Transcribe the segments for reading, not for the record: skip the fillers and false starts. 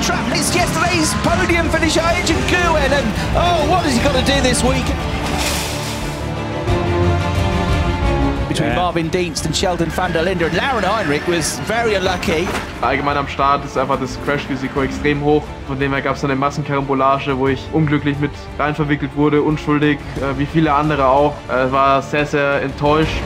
trap missed yesterday's podium finisher, Agent Nguyen, and oh, what has he got to do this week? Between Marvin Dienst and Sheldon van der Linde, and Lauren Heinrich was very unlucky. Allgemein am Start ist einfach das Crash-Risiko extrem hoch. Von dem her gab es dann eine Massenkarambolage, wo ich unglücklich mit rein verwickelt wurde, unschuldig, wie viele andere auch. War sehr, sehr enttäuscht.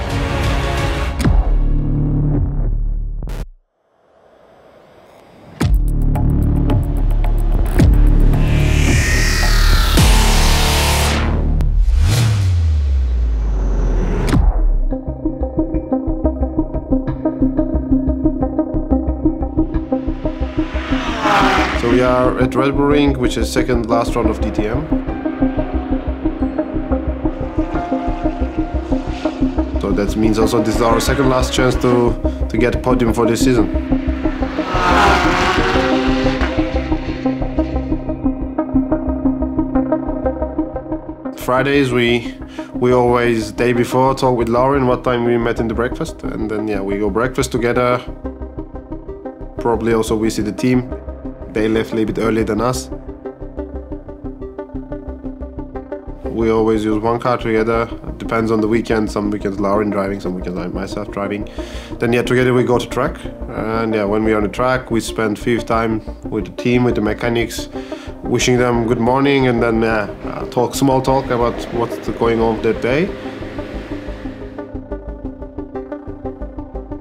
So we are at Red Bull Ring, which is second last round of DTM. So that means also this is our second last chance to get a podium for this season. Fridays we always day before talk with Lauren what time we met in the breakfast, and then yeah, we go breakfast together. Probably also we see the team. They left a little bit earlier than us. We always use one car together. It depends on the weekend. Some weekends Lauren driving, some weekends I myself driving. Then yeah, together we go to track. And yeah, when we're on the track, we spend time with the team, with the mechanics, wishing them good morning, and then small talk about what's going on that day.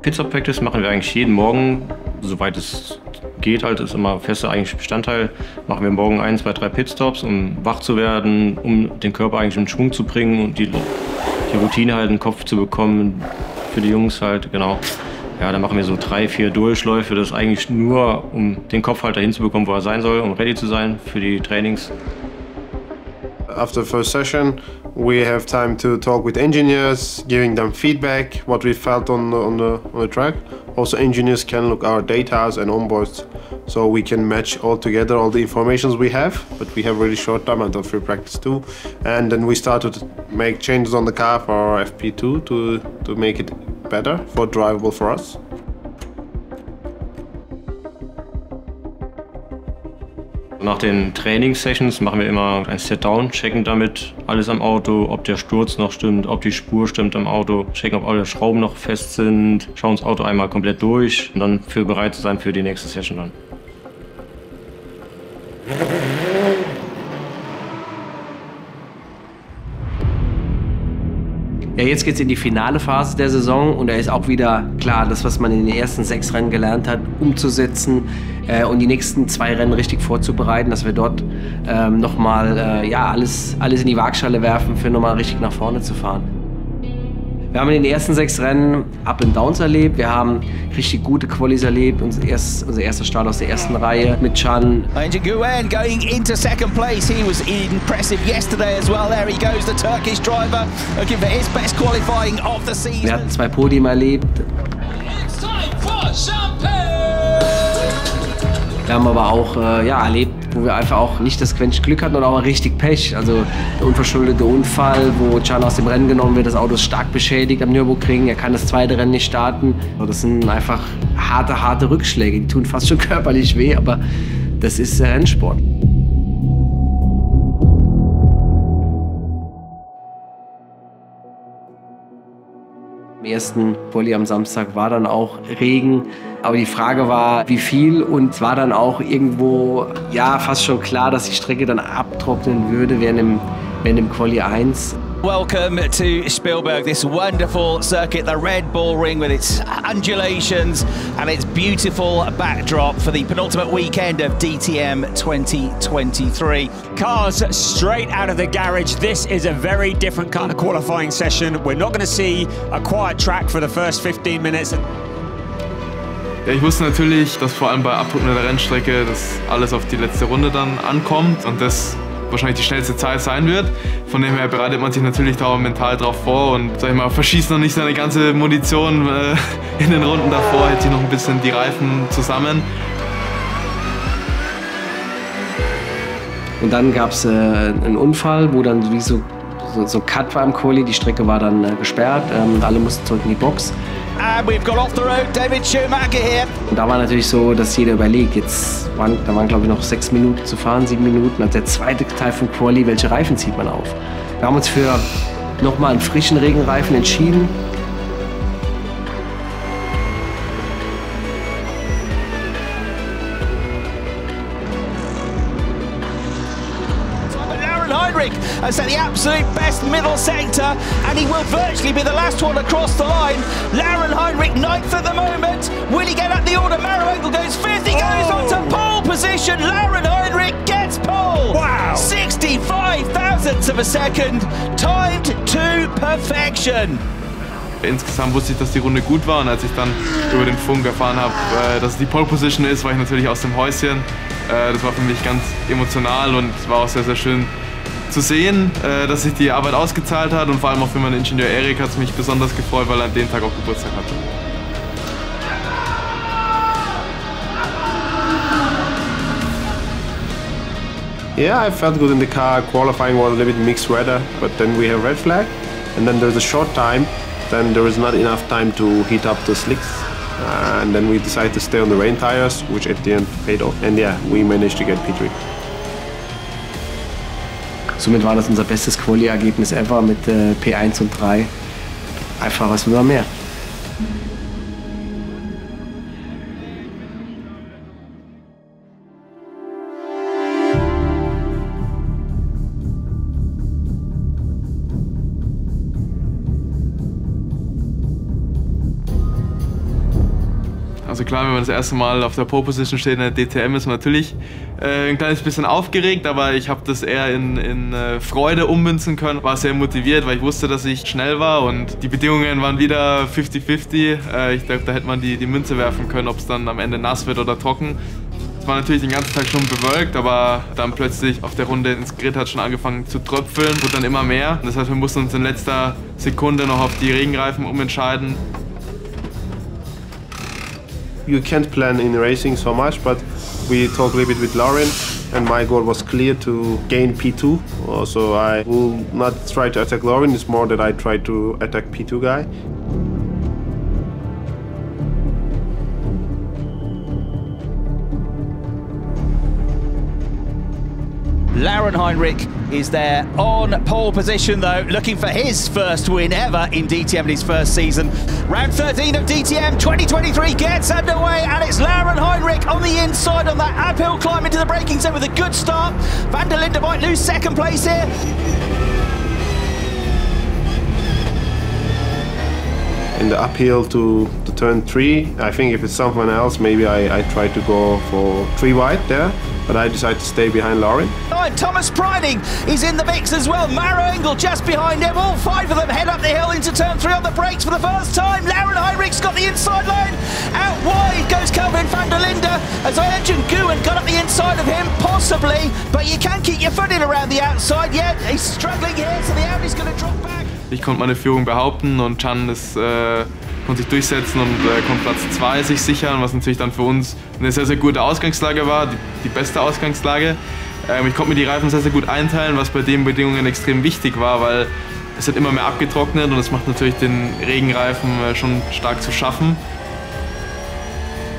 Pitstop Practice machen wir eigentlich jeden Morgen, soweit es geht halt, ist immer fester eigentlich Bestandteil. Machen wir morgen 1, 2, 3 Pitstops, um wach zu werden, um den Körper eigentlich in Schwung zu bringen und die Routine halt in den Kopf zu bekommen, für die Jungs halt, genau. Ja, dann machen wir so 3, 4 Durchläufe, das ist eigentlich nur, um den Kopf halt dahin zu bekommen, wo er sein soll, um ready zu sein für die Trainings. After the first session, we have time to talk with engineers, giving them feedback, what we felt on the track. Also, engineers can look our data and onboards, so we can match all together all the informations we have. But we have really short time until free practice too, and then we started to make changes on the car for our FP2 to make it better, for drivable for us. Nach den Trainingssessions machen wir immer ein Sit-Down, checken damit alles am Auto, ob der Sturz noch stimmt, ob die Spur stimmt am Auto, checken, ob alle Schrauben noch fest sind, schauen das Auto einmal komplett durch und dann bereit zu sein für die nächste Session dann. Ja, jetzt geht es in die finale Phase der Saison und da ist auch wieder klar, das, was man in den ersten 6 Rennen gelernt hat, umzusetzen und die nächsten 2 Rennen richtig vorzubereiten, dass wir dort nochmal alles in die Waagschale werfen, für nochmal richtig nach vorne zu fahren. Wir haben in den ersten 6 Rennen Up and Downs erlebt, wir haben richtig gute Qualis erlebt, unser erster Start aus der ersten Reihe mit Can. Agent Nguyen going into second place. He was impressive yesterday as well. There he goes, the Turkish driver, looking for his best qualifying of the season. Wir hatten 2 Podien erlebt. It's time for champagne! Wir haben aber auch erlebt, wo wir einfach auch nicht das Quäntchen Glück hatten und auch richtig Pech. Also der unverschuldete Unfall, wo Can aus dem Rennen genommen wird, das Auto ist stark beschädigt am Nürburgring, er kann das zweite Rennen nicht starten. Das sind einfach harte Rückschläge, die tun fast schon körperlich weh, aber das ist der Rennsport. Im ersten Quali am Samstag war dann auch Regen, aber die Frage war, wie viel, und es war dann auch irgendwo fast schon klar, dass die Strecke dann abtrocknen würde während dem Quali 1. Welcome to Spielberg, this wonderful circuit, the Red Bull Ring with its undulations and its beautiful backdrop for the penultimate weekend of DTM 2023. Cars straight out of the garage. This is a very different kind of qualifying session. We're not going to see a quiet track for the first 15 minutes. Ja, ich wusste natürlich, dass vor allem bei Abdrucken der Rennstrecke das alles auf die letzte Runde dann ankommt und das wahrscheinlich die schnellste Zeit sein wird. Von dem her bereitet man sich natürlich da mental drauf vor und, sag ich mal, verschießt noch nicht seine ganze Munition in den Runden davor, hält sich noch ein bisschen die Reifen zusammen. Und dann gab es einen Unfall, wo dann wie so Cut war im Quali, die Strecke war dann gesperrt, alle mussten zurück in die Box. and we've got off the road David Schumacher here. Und da war natürlich so, dass jeder überlegt, da waren glaube ich noch 6 Minuten zu fahren, 7 Minuten, und der zweite Teil von Quali, welche Reifen zieht man auf? Wir haben uns für nochmal einen frischen Regenreifen entschieden. Heinrich has set the absolute best middle sector, and he will virtually be the last one across the line. Lauren Heinrich 9th at the moment. Will he get up the order? Maro Engel goes 5th. He goes on to pole position. Lauren Heinrich gets pole. Wow. 65 thousandths of a second, timed to perfection. Insgesamt wusste ich, dass die Runde gut war, und als ich dann über den Funk erfahren habe, dass es die Pole Position ist, war ich natürlich aus dem Häuschen. Das war für mich ganz emotional und es war auch sehr, sehr schön zu sehen, dass sich die Arbeit ausgezahlt hat, und vor allem auch für meinen Ingenieur Erik hat es mich besonders gefreut, weil er an dem Tag auch Geburtstag hatte. Yeah, I felt good in the car. Qualifying was a little bit mixed weather, but then we have red flag, and then there's a short time, then there is not enough time to heat up the slicks, and then we decided to stay on the rain tires, which at the end paid off, and yeah, we managed to get P3. Somit war das unser bestes Quali-Ergebnis ever mit P1 und 3. Einfach was will man mehr. Also klar, wenn man das erste Mal auf der Pole Position steht in der DTM, ist man natürlich ein kleines bisschen aufgeregt, aber ich habe das eher in Freude ummünzen können. War sehr motiviert, weil ich wusste, dass ich schnell war, und die Bedingungen waren wieder 50-50. Ich glaube, da hätte man die Münze werfen können, ob es dann am Ende nass wird oder trocken. Es war natürlich den ganzen Tag schon bewölkt, aber dann plötzlich auf der Runde ins Grid hat schon angefangen zu tröpfeln, wurde dann immer mehr. Das heißt, wir mussten uns in letzter Sekunde noch auf die Regenreifen umentscheiden. You can't plan in racing so much, but we talked a little bit with Lauren, and my goal was clear to gain P2. So I will not try to attack Lauren, it's more that I try to attack P2 guy. Lauren Heinrich is there on pole position though, looking for his first win ever in DTM in his first season. Round 13 of DTM 2023 gets underway, and it's Lauren Heinrich on the inside on that uphill climb into the braking zone with a good start. Van der Linde might lose second place here. In the uphill to turn 3, I think if it's someone else, maybe I try to go for 3 wide there, but I decided to stay behind Lauren. Thomas Preining is in the mix as well. Maro Engel just behind him. All 5 of them head up the hill into turn 3 on the brakes for the first time. Lauren Heinrich's got the inside line. Out wide goes Kelvin van der Linde. As I mentioned, Guwen got up the inside of him, possibly, but you can keep your foot in around the outside. Yeah, he's struggling here, so the Audi's going to drop back. Ich konnte meine Führung behaupten, und Can konnte sich durchsetzen und konnte Platz 2 sich sichern, was natürlich dann für uns eine sehr, sehr gute Ausgangslage war, die beste Ausgangslage. Ich konnte mir die Reifen sehr, sehr gut einteilen, was bei den Bedingungen extrem wichtig war, weil es hat immer mehr abgetrocknet, und es macht natürlich den Regenreifen schon stark zu schaffen.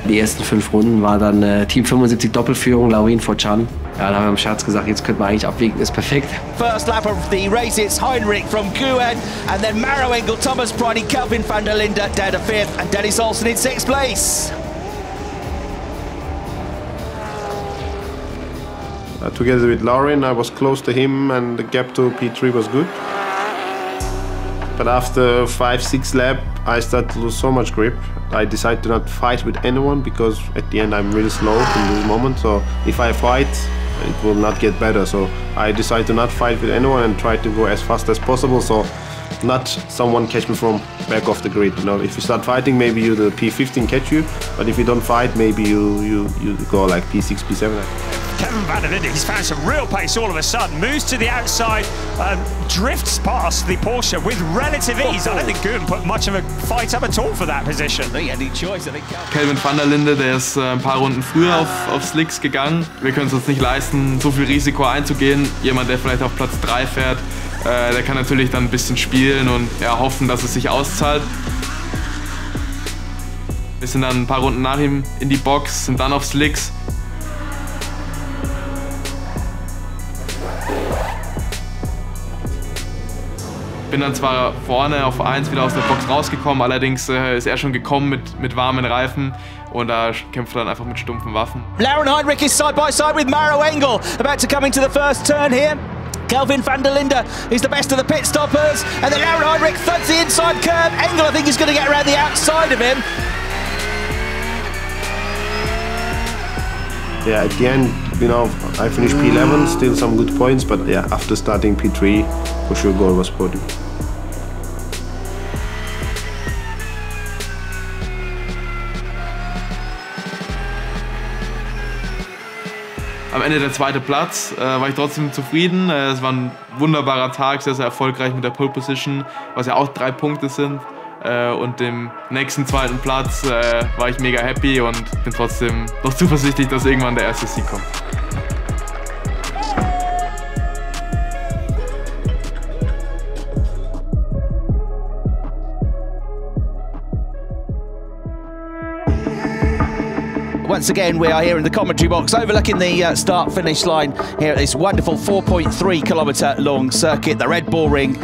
Die ersten 5 Runden war dann Team 75 Doppelführung, Laurin vor Can. Ja, da haben wir im Scherz gesagt, jetzt könnte man eigentlich abwägen, ist perfekt. First lap of the race, it's Heinrich from Guwen, and then Maro Engel, Thomas Preining, Kelvin van der Linde down to 5th, and Dennis Olsen in 6th place. Together with Lauren, I was close to him, and the gap to P3 was good. But after 5-6 laps, I started to lose so much grip. I decided to not fight with anyone, because at the end I'm really slow in this moment. So if I fight, it will not get better. So I decided to not fight with anyone and try to go as fast as possible. So not someone catch me from back off the grid. You know, if you start fighting, maybe the P15 catch you. But if you don't fight, maybe you go like P6, P7. Kevin van der Linde, he's found some real pace all of a sudden, moves to the outside, drifts past the Porsche with relative ease. I don't think Guwen put much of a fight up at all for that position. Kelvin van der Linde, der ist ein paar Runden früher auf Slicks gegangen. Wir können es uns nicht leisten, so viel Risiko einzugehen. Jemand, der vielleicht auf Platz 3 fährt, der kann natürlich dann ein bisschen spielen und hoffen, dass es sich auszahlt. Wir sind dann ein paar Runden nach ihm in die Box, sind dann auf Slicks. Bin dann zwar vorne auf 1 wieder aus der Box rausgekommen, allerdings ist er schon gekommen mit warmen Reifen und da kämpft er dann einfach mit stumpfen Waffen. Lauren Heinrich is side by side with Maro Engel, about to come into the first turn here. Kelvin van der Linde is the best of the pit stoppers, and then Lauren Heinrich thuds the inside curve. Engel, I think, is going to get around the outside of him. Yeah, at the end, you know, I finished P11, still some good points, but yeah, after starting P3, for sure goal was podium. Am Ende der zweite Platz, war ich trotzdem zufrieden. Es war ein wunderbarer Tag, sehr, sehr erfolgreich mit der Pole Position, was ja auch 3 Punkte sind. Und dem nächsten zweiten Platz war ich mega happy und bin trotzdem noch zuversichtlich, dass irgendwann der erste Sieg kommt. Once again, we are here in the commentary box overlooking the start-finish line here at this wonderful 4.3 kilometre long circuit, the Red Bull Ring.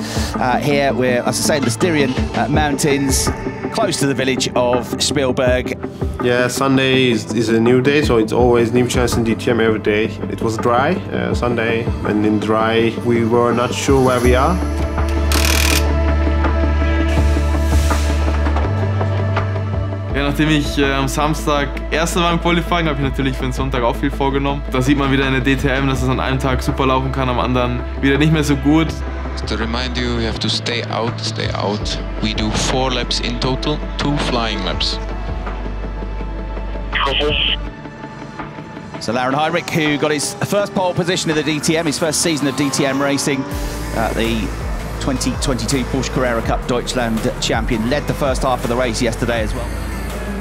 Here we're, as I say, in the Styrian Mountains, close to the village of Spielberg. Yeah, Sunday is a new day, so it's always new chance in DTM every day. It was dry Sunday, and in dry we were not sure where we are. Ja, nachdem ich am Samstag Erster war im Qualifying, habe ich natürlich für den Sonntag auch viel vorgenommen. Da sieht man wieder in der DTM, dass es an einem Tag super laufen kann, am anderen wieder nicht mehr so gut. To remind you, you have to stay out, stay out. We do 4 laps in total, 2 flying laps. So Lauren Heinrich, who got his first pole position in the DTM, his first season of DTM racing, the 2022 Porsche Carrera Cup Deutschland champion, led the first half of the race yesterday as well.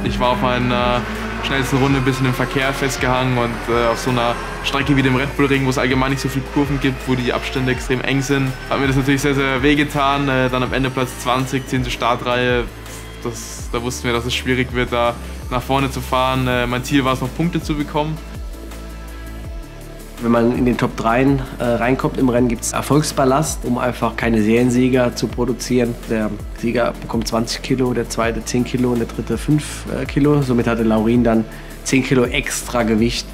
Ich war auf meiner schnellsten Runde ein bisschen im Verkehr festgehangen und auf so einer Strecke wie dem Red Bull Ring, wo es allgemein nicht so viele Kurven gibt, wo die Abstände extrem eng sind, hat mir das natürlich sehr, sehr wehgetan. Dann am Ende Platz 20, 10. Startreihe, da wussten wir, dass es schwierig wird, da nach vorne zu fahren. Mein Ziel war es, noch Punkte zu bekommen. Wenn man in den Top 3 reinkommt im Rennen, gibt es Erfolgsballast, um einfach keine Seriensieger zu produzieren. Der Sieger bekommt 20 Kilo, der zweite 10 Kilo und der dritte 5 Kilo. Somit hatte Laurin dann 10 Kilo extra Gewicht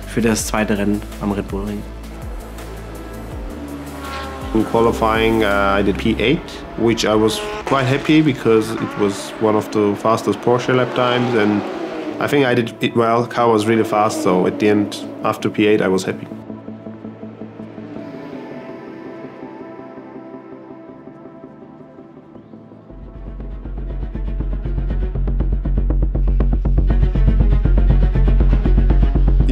für das zweite Rennen am Red Bull Ring. In qualifying, I did P8, which I was quite happy because it was one of the fastest Porsche lap times, and I think I did it well. Car was really fast, so at the end, after P8, I was happy.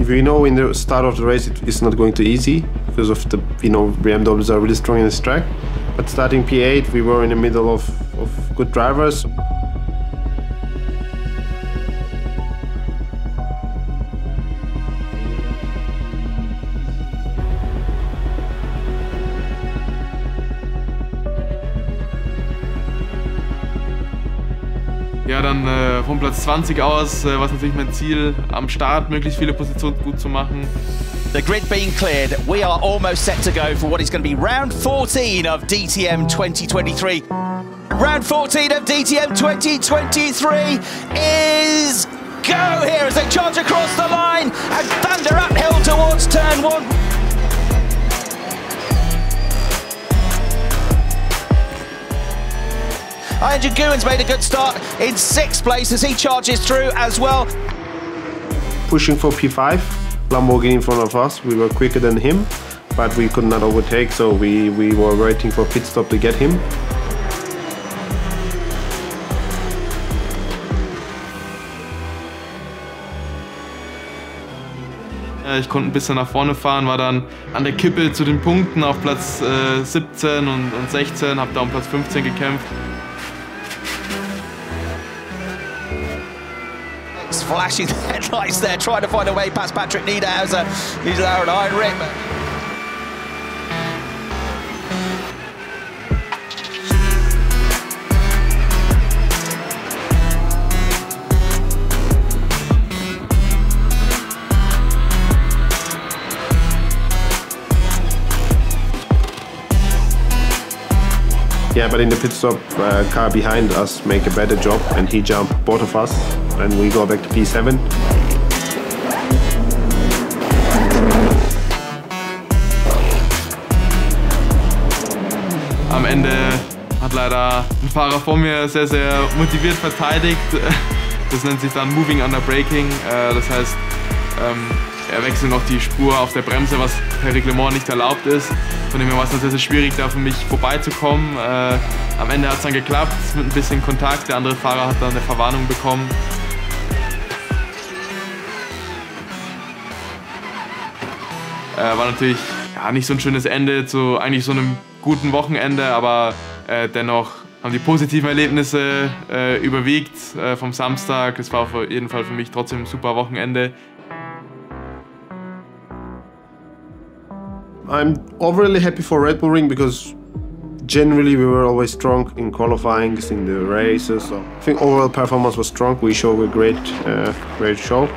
We know in the start of the race it's not going to be easy because of the, BMWs are really strong in this track. But starting P8, we were in the middle of good drivers. Ja, dann vom Platz 20 aus war es natürlich mein Ziel, am Start möglichst viele Positionen gut zu machen. The grid being cleared, we are almost set to go for what is going to be round 14 of DTM 2023. Round 14 of DTM 2023 is go here as they charge across the line and thunder uphill towards turn 1. Andrew Guen's made a good start in 6th place as he charges through as well. Pushing for P5, Lamborghini in front of us. We were quicker than him, but we could not overtake, so we were waiting for pit stop to get him. Ich konnte ein bisschen nach vorne fahren, war dann an der Kippe zu den Punkten auf Platz 17 und 16, habe da um Platz 15 gekämpft. Flashing the headlights there, trying to find a way past Patrick Niederhauser. He's Lauren Heinrich. Yeah, but in the pit stop, car behind us make a better job, and he jumped both of us, and we go back to P7. Am Ende hat leider ein Fahrer vor mir sehr, sehr motiviert verteidigt. Das nennt sich dann Moving Under Braking. Das heißt, er wechselt noch die Spur auf der Bremse, was per Reglement nicht erlaubt ist. Von dem her war es dann sehr, sehr schwierig, da für mich vorbeizukommen. Am Ende hat es dann geklappt, mit ein bisschen Kontakt. Der andere Fahrer hat dann eine Verwarnung bekommen. War natürlich nicht so ein schönes Ende zu eigentlich so einem guten Wochenende, aber dennoch haben die positiven Erlebnisse überwiegt vom Samstag. Es war auf jeden Fall für mich trotzdem ein super Wochenende. I'm overly happy for Red Bull Ring because generally we were always strong in qualifying, in the races. So I think overall performance was strong. We showed a great show.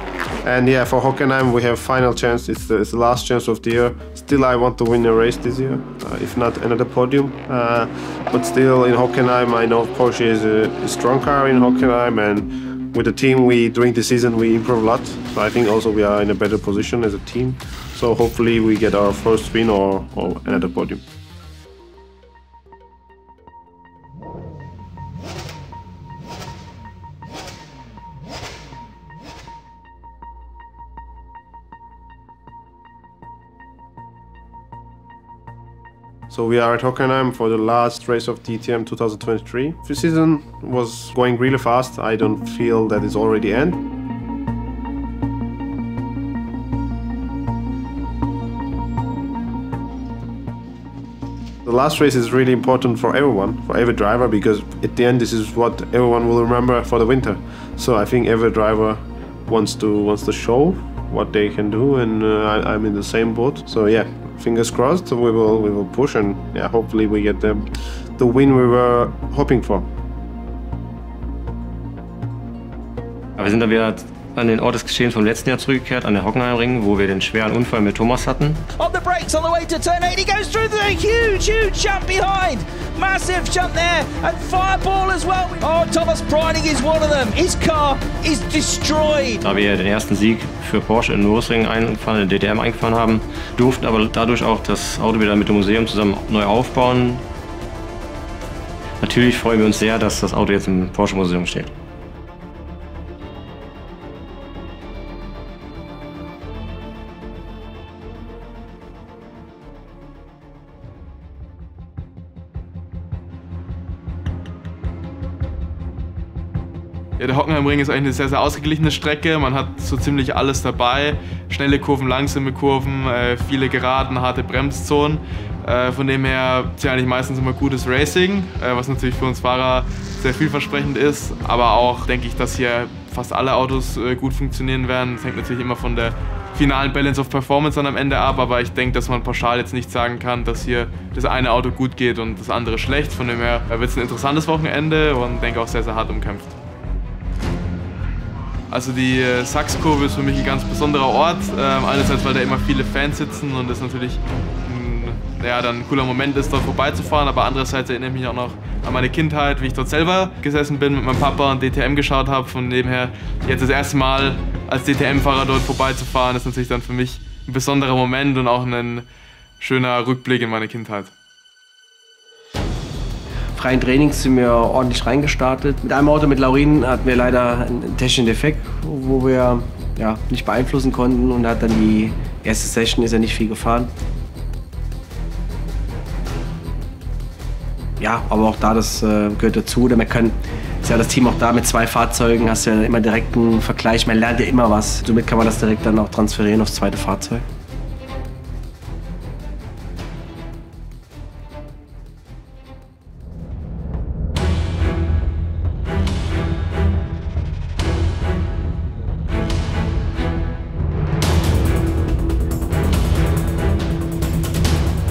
And yeah, for Hockenheim we have final chance. It's the last chance of the year. Still, I want to win a race this year, if not another podium. But still, in Hockenheim, I know Porsche is a strong car in Hockenheim, and with the team during the season we improve a lot. So I think also we are in a better position as a team. So hopefully we get our first win or another podium. So we are at Hockenheim for the last race of DTM 2023. The season was going really fast. I don't feel that it's already end. The last race is really important for everyone, for every driver, because at the end this is what everyone will remember for the winter. So I think every driver wants to show what they can do, and I'm in the same boat. So yeah, fingers crossed, we will push, and yeah, hopefully we get the win we were hoping for. Aber wir sind dann wieder an den Ort des Geschehens vom letzten Jahr zurückgekehrt, an der Hockenheimring, wo wir den schweren Unfall mit Thomas hatten. On the brakes on the way to turn 8, he goes through the huge jump behind. Massive jump there, and fireball as well. Oh, Thomas Preining is one of them. His car is destroyed. Da wir den ersten Sieg für Porsche in Nürburgring in DTM eingefahren haben, durften aber dadurch auch das Auto wieder mit dem Museum zusammen neu aufbauen. Natürlich freuen wir uns sehr, dass das Auto jetzt im Porsche Museum steht. Ja, der Hockenheimring ist eigentlich eine sehr, sehr ausgeglichene Strecke. Man hat so ziemlich alles dabei. Schnelle Kurven, langsame Kurven, viele Geraden, harte Bremszonen. Von dem her ist ja eigentlich meistens immer gutes Racing, was natürlich für uns Fahrer sehr vielversprechend ist. Aber auch denke ich, dass hier fast alle Autos gut funktionieren werden. Das hängt natürlich immer von der finalen Balance of Performance dann am Ende ab. Aber ich denke, dass man pauschal jetzt nicht sagen kann, dass hier das eine Auto gut geht und das andere schlecht. Von dem her wird es ein interessantes Wochenende und denke auch sehr, sehr hart umkämpft. Also die Sachskurve ist für mich ein ganz besonderer Ort. Einerseits, weil da immer viele Fans sitzen und das natürlich dann ein cooler Moment ist, dort vorbeizufahren. Aber andererseits erinnere ich mich auch noch an meine Kindheit, wie ich dort selber gesessen bin, mit meinem Papa und DTM geschaut habe. Von dem her jetzt das erste Mal als DTM-Fahrer dort vorbeizufahren, ist natürlich dann für mich ein besonderer Moment und auch ein schöner Rückblick in meine Kindheit. Freien Trainings sind wir ordentlich reingestartet. Mit einem Auto mit Laurin hatten wir leider einen technischen Defekt, wo wir nicht beeinflussen konnten, und hat dann die erste Session ist er nicht viel gefahren. Ja, aber auch da, das gehört dazu. Man kann, ist ja das Team auch da mit 2 Fahrzeugen, hast ja immer direkt einen Vergleich, man lernt ja immer was. Somit kann man das direkt dann auch transferieren aufs zweite Fahrzeug.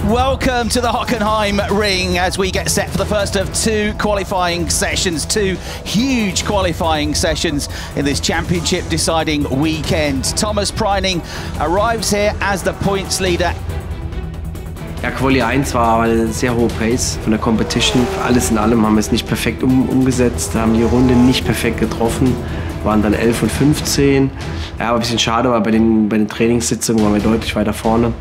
Welcome to the Hockenheim Ring as we get set for the first of 2 qualifying sessions, 2 huge qualifying sessions in this championship deciding weekend. Thomas Preining arrives here as the points leader. Ja, Quali 1 war aber eine sehr hohe Pace von der Competition. Alles in allem haben wir es nicht perfekt umgesetzt, haben die Runde nicht perfekt getroffen, waren dann 11 und 15. Ja, aber ein bisschen schade, weil bei den Trainingssitzungen waren wir deutlich weiter vorne.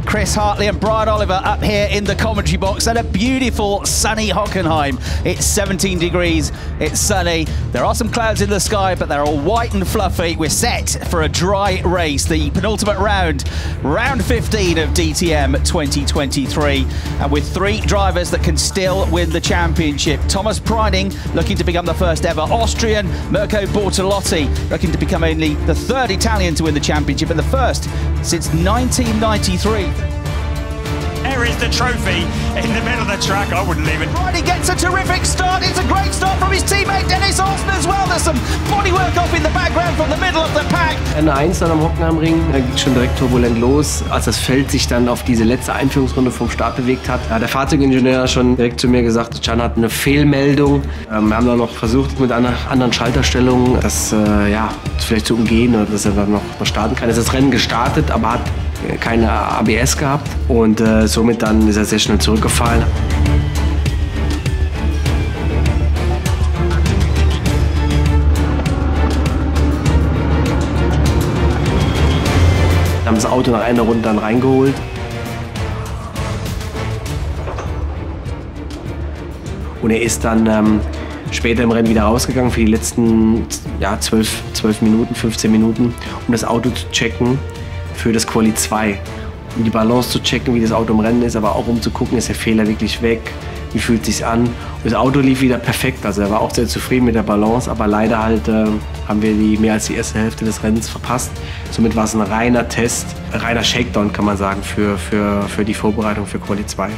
Chris Hartley and Brian Oliver up here in the commentary box at a beautiful sunny Hockenheim. It's 17 degrees, it's sunny. There are some clouds in the sky, but they're all white and fluffy. We're set for a dry race, the penultimate round, round 15 of DTM 2023. And with 3 drivers that can still win the championship. Thomas Preining looking to become the first ever Austrian, Mirko Bortolotti looking to become only the 3rd Italian to win the championship and the first since 1993. There is the trophy in the middle of the track. I wouldn't leave it. He gets a terrific start. It's a great start from his teammate Dennis Olsen as well. There's some bodywork off in the background from the middle of the pack. Rennen 1 dann am Hockenheimring, da geht schon direkt turbulent los, als das Feld sich dann auf diese letzte Einführungsrunde vom Start bewegt hat. Da hat der Fahrzeugingenieur schon direkt zu mir gesagt, Can hat eine Fehlmeldung. Wir haben dann noch versucht, mit einer anderen Schalterstellung das vielleicht zu umgehen oder dass er dann noch starten kann. Er ist das Rennen gestartet, aber hat keine ABS gehabt und somit dann ist er sehr schnell zurückgefallen. Wir haben das Auto nach einer Runde dann reingeholt. Und er ist dann später im Rennen wieder rausgegangen für die letzten 12 Minuten, 15 Minuten, um das Auto zu checken für das Quali 2. Um die Balance zu checken, wie das Auto im Rennen ist, aber auch um zu gucken, ist der Fehler wirklich weg, wie fühlt es sich an. Und das Auto lief wieder perfekt, also er war auch sehr zufrieden mit der Balance, aber leider halt haben wir mehr als die erste Hälfte des Rennens verpasst. Somit war es ein reiner Test, ein reiner Shakedown kann man sagen, für die Vorbereitung für Quali 2.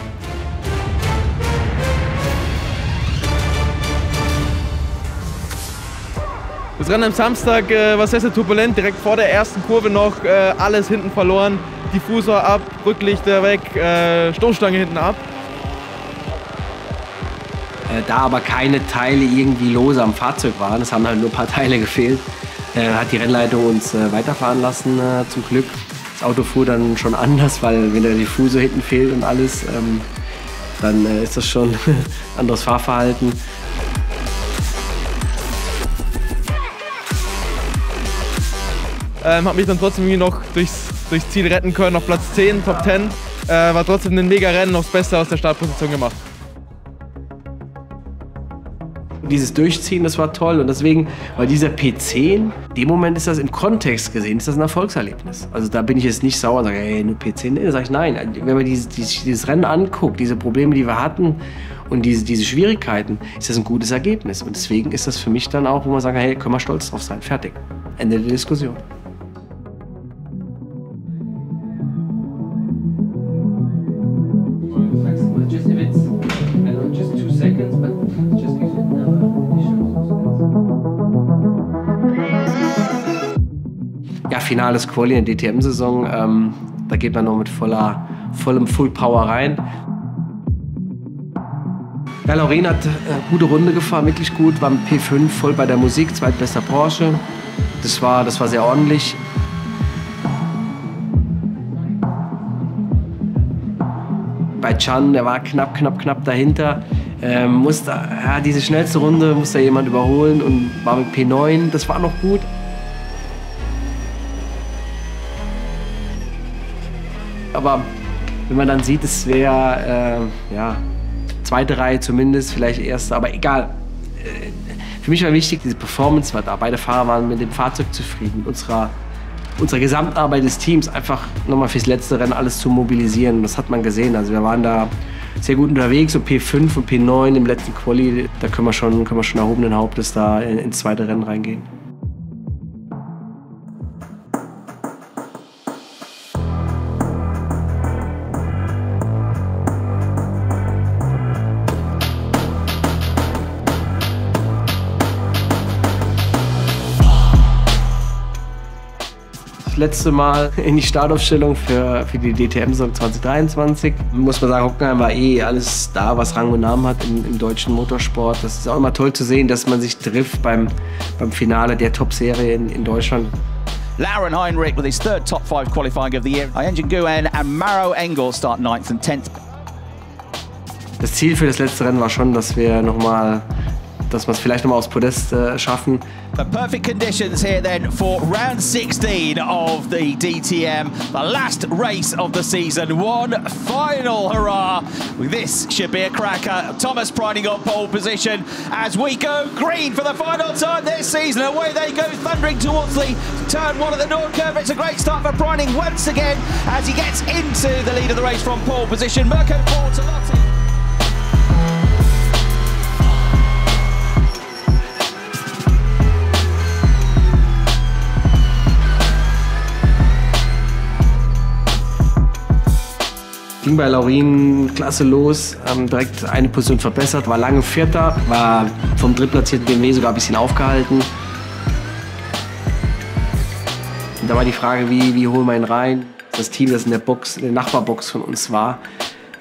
Das Rennen am Samstag war sehr, sehr turbulent, direkt vor der ersten Kurve noch alles hinten verloren, Diffusor ab, Rücklichter weg, Stoßstange hinten ab. Da aber keine Teile irgendwie lose am Fahrzeug waren, es haben halt nur ein paar Teile gefehlt, hat die Rennleitung uns weiterfahren lassen zum Glück. Das Auto fuhr dann schon anders, weil wenn der Diffusor hinten fehlt und alles, dann ist das schon ein anderes Fahrverhalten. Habe mich dann trotzdem irgendwie noch durchs Ziel retten können, auf Platz 10, Top 10. War trotzdem ein mega Rennen, noch das Beste aus der Startposition gemacht. Dieses Durchziehen, das war toll und deswegen, weil dieser P10, in dem Moment ist das im Kontext gesehen, ist das ein Erfolgserlebnis. Also da bin ich jetzt nicht sauer und sage, hey, nur P10, nee, da sage ich nein. Wenn man dieses Rennen anguckt, diese Probleme, die wir hatten und diese Schwierigkeiten, ist das ein gutes Ergebnis. Und deswegen ist das für mich dann auch, wo man sagt, hey, können wir stolz drauf sein, fertig. Ende der Diskussion. Ja, finales Quali in der DTM-Saison. Da geht man noch mit vollem Full Power rein. Ja, Laurin hat eine gute Runde gefahren, wirklich gut. War mit P5 voll bei der Musik, zweitbester Porsche. Das war sehr ordentlich. Bei Can, der war knapp dahinter. Diese schnellste Runde musste jemand überholen und war mit P9. Das war noch gut. Aber wenn man dann sieht, es wäre zweite Reihe zumindest, vielleicht erste, aber egal. Für mich war wichtig, diese Performance war da. Beide Fahrer waren mit dem Fahrzeug zufrieden, mit unserer Gesamtarbeit des Teams einfach nochmal fürs letzte Rennen alles zu mobilisieren. Und das hat man gesehen. Also wir waren da sehr gut unterwegs und P5 und P9 im letzten Quali, da können wir schon erhobenen Hauptes da ins zweite Rennen reingehen. Letzte Mal in die Startaufstellung für die DTM-Saison 2023. Muss man sagen, Hockenheim war alles da, was Rang und Namen hat im deutschen Motorsport. Das ist auch immer toll zu sehen, dass man sich trifft beim Finale der Top-Serie in Deutschland. Lauren Heinrich with his third top 5 qualifying of the year. Ayenjan Nguyen and Maro Engel start 9th and 10th. Das Ziel für das letzte Rennen war schon, dass wir es vielleicht nochmal aufs Podest schaffen. The perfect conditions here then for round 16 of the DTM, the last race of the season. One final hurrah. This should be a cracker. Thomas Preining on pole position as we go green for the final time this season. Away they go, thundering towards the turn 1 of the Nord curve. It's a great start for Preining once again as he gets into the lead of the race from pole position. Mirko Bortolotti. Ging bei Laurin klasse los, direkt eine Position verbessert, war lange Vierter, war vom drittplatzierten BMW sogar ein bisschen aufgehalten. Und da war die Frage, wie holen wir ihn rein? Das Team, das in der Nachbarbox von uns war,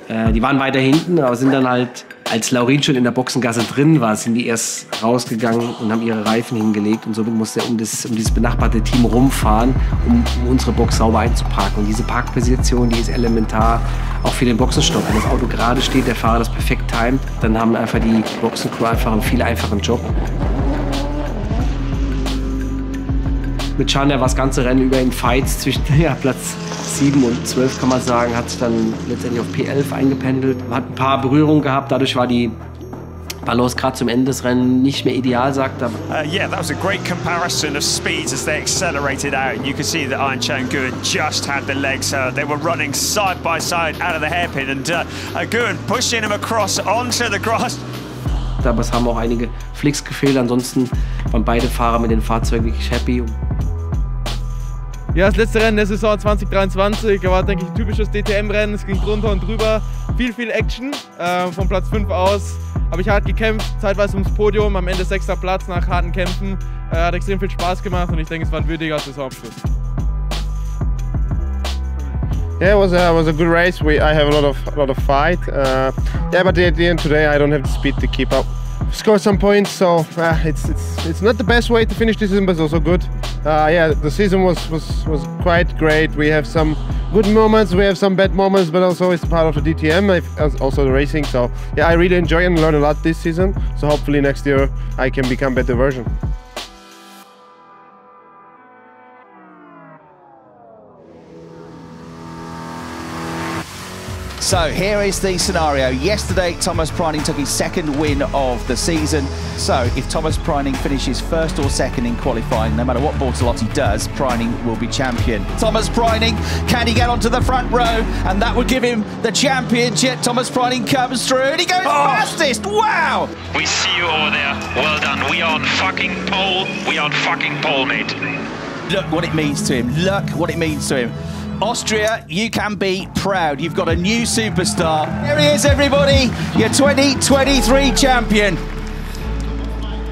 die waren weiter hinten, aber sind dann halt, als Laurin schon in der Boxengasse drin war, sind die erst rausgegangen und haben ihre Reifen hingelegt. Und somit musste er um dieses benachbarte Team rumfahren, um unsere Box sauber einzuparken. Und diese Parkposition, die ist elementar auch für den Boxenstopp. Wenn das Auto gerade steht, der Fahrer das perfekt timet, dann haben einfach die Boxencrew einfach einen viel einfachen Job. Mit Can, der war das ganze Rennen über in Fights zwischen Platz 7 und 12, kann man sagen, hat sich dann letztendlich auf P11 eingependelt. Man hat ein paar Berührungen gehabt, dadurch war die Balance gerade zum Ende des Rennens nicht mehr ideal, sagt er. Yeah, that was a great comparison of speeds as they accelerated out. And you could see that Ayenjan Nguyen just had the legs. They were running side by side out of the hairpin, and Nguyen pushing him across onto the grass. Aber es haben auch einige Flicks gefehlt, ansonsten waren beide Fahrer mit den Fahrzeugen wirklich happy. Ja, das letzte Rennen der Saison 2023 war, denke ich, ein typisches DTM-Rennen. Es ging drunter und drüber. Viel Action. Von Platz 5 aus habe ich hart gekämpft, zeitweise ums Podium, am Ende 6. Platz nach harten Kämpfen. Hat extrem viel Spaß gemacht und ich denke, es war ein würdiger Saisonabschluss. Yeah, it was a good race. I have a lot of fight. Yeah, but at the end today, I don't have the speed to keep up. Score some points, so it's not the best way to finish the season, but it's also good. Yeah, the season was quite great. We have some good moments, we have some bad moments, but also it's part of the DTM, also the racing. So yeah, I really enjoy and learn a lot this season. So hopefully next year I can become a better version. So here is the scenario. Yesterday, Thomas Preining took his 2nd win of the season. So if Thomas Preining finishes 1st or 2nd in qualifying, no matter what Bortolotti does, Preining will be champion. Thomas Preining, can he get onto the front row? And that would give him the championship. Thomas Preining comes through and he goes fastest. Wow! We see you over there. Well done. We are on fucking pole. We are on fucking pole, mate. Look what it means to him. Look what it means to him. Austria, you can be proud. You've got a new superstar. Here he is, everybody, your 2023 champion.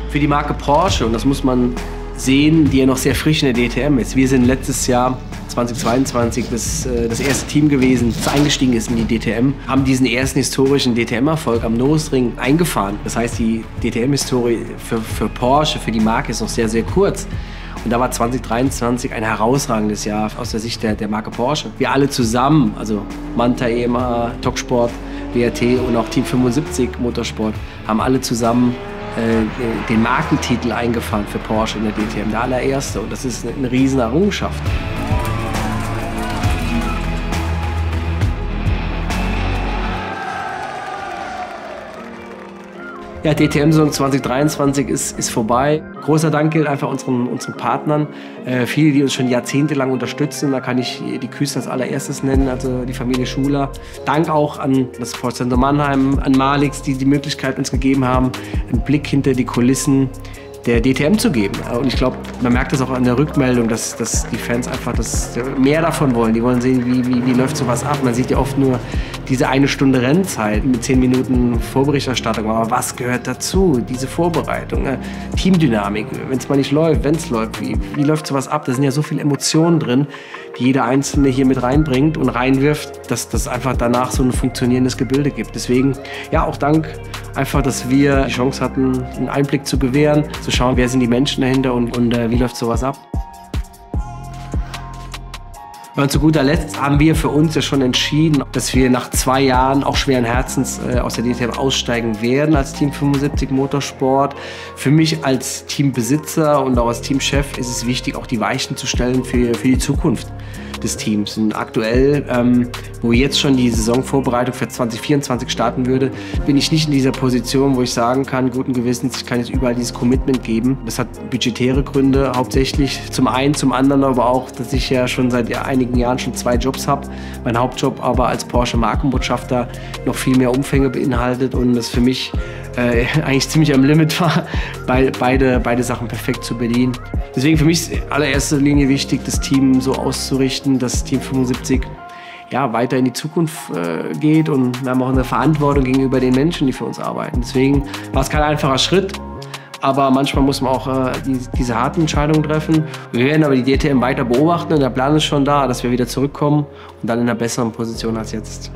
Für die Marke Porsche, und das muss man sehen, die ja noch sehr frisch in der DTM ist. Wir sind letztes Jahr 2022 das erste Team gewesen, das eingestiegen ist in die DTM, haben diesen ersten historischen DTM-Erfolg am Nürburgring eingefahren. Das heißt, die DTM-Historie für Porsche, für die Marke ist noch sehr, sehr kurz. Und da war 2023 ein herausragendes Jahr aus der Sicht der Marke Porsche. Wir alle zusammen, also Manta, EMA, Toksport, WRT und auch Team 75 Motorsport, haben alle zusammen den Markentitel eingefahren für Porsche in der DTM, der allererste. Und das ist eine riesen Errungenschaft. Ja, DTM-Saison 2023 ist vorbei. Großer Dank gilt einfach unseren Partnern. Viele, die uns schon jahrzehntelang unterstützen. Da kann ich die Küste als allererstes nennen, also die Familie Schuler. Dank auch an das Ford Center Mannheim, an Malix, die die Möglichkeit uns gegeben haben, einen Blick hinter die Kulissen der DTM zu geben. Und ich glaube, man merkt das auch an der Rückmeldung, dass die Fans einfach mehr davon wollen. Die wollen sehen, wie läuft sowas ab. Man sieht ja oft nur diese 1 Stunde Rennzeit mit 10 Minuten Vorberichterstattung. Aber was gehört dazu? Diese Vorbereitung, Teamdynamik, wenn es mal nicht läuft, wenn es läuft, wie läuft sowas ab? Da sind ja so viele Emotionen drin, die jeder Einzelne hier mit reinbringt und reinwirft, dass das einfach danach so ein funktionierendes Gebilde gibt. Deswegen, ja, auch Dank einfach, dass wir die Chance hatten, einen Einblick zu gewähren, zu schauen, wer sind die Menschen dahinter und wie läuft sowas ab. Und zu guter Letzt haben wir für uns ja schon entschieden, dass wir nach 2 Jahren auch schweren Herzens aus der DTM aussteigen werden als Team 75 Motorsport. Für mich als Teambesitzer und auch als Teamchef ist es wichtig, auch die Weichen zu stellen für die Zukunft des Teams. Und aktuell, wo jetzt schon die Saisonvorbereitung für 2024 starten würde, bin ich nicht in dieser Position, wo ich sagen kann, guten Gewissens, ich kann jetzt überall dieses Commitment geben. Das hat budgetäre Gründe hauptsächlich. Zum einen, zum anderen aber auch, dass ich ja schon seit einigen Jahren schon 2 Jobs habe. Mein Hauptjob aber als Porsche Markenbotschafter noch viel mehr Umfänge beinhaltet und das für mich eigentlich ziemlich am Limit war, beide Sachen perfekt zu bedienen. Deswegen für mich ist in allererster Linie wichtig, das Team so auszurichten, dass Team 75 ja, weiter in die Zukunft geht und wir haben auch eine Verantwortung gegenüber den Menschen, die für uns arbeiten. Deswegen war es kein einfacher Schritt, aber manchmal muss man auch diese harten Entscheidungen treffen. Wir werden aber die DTM weiter beobachten und der Plan ist schon da, dass wir wieder zurückkommen und dann in einer besseren Position als jetzt.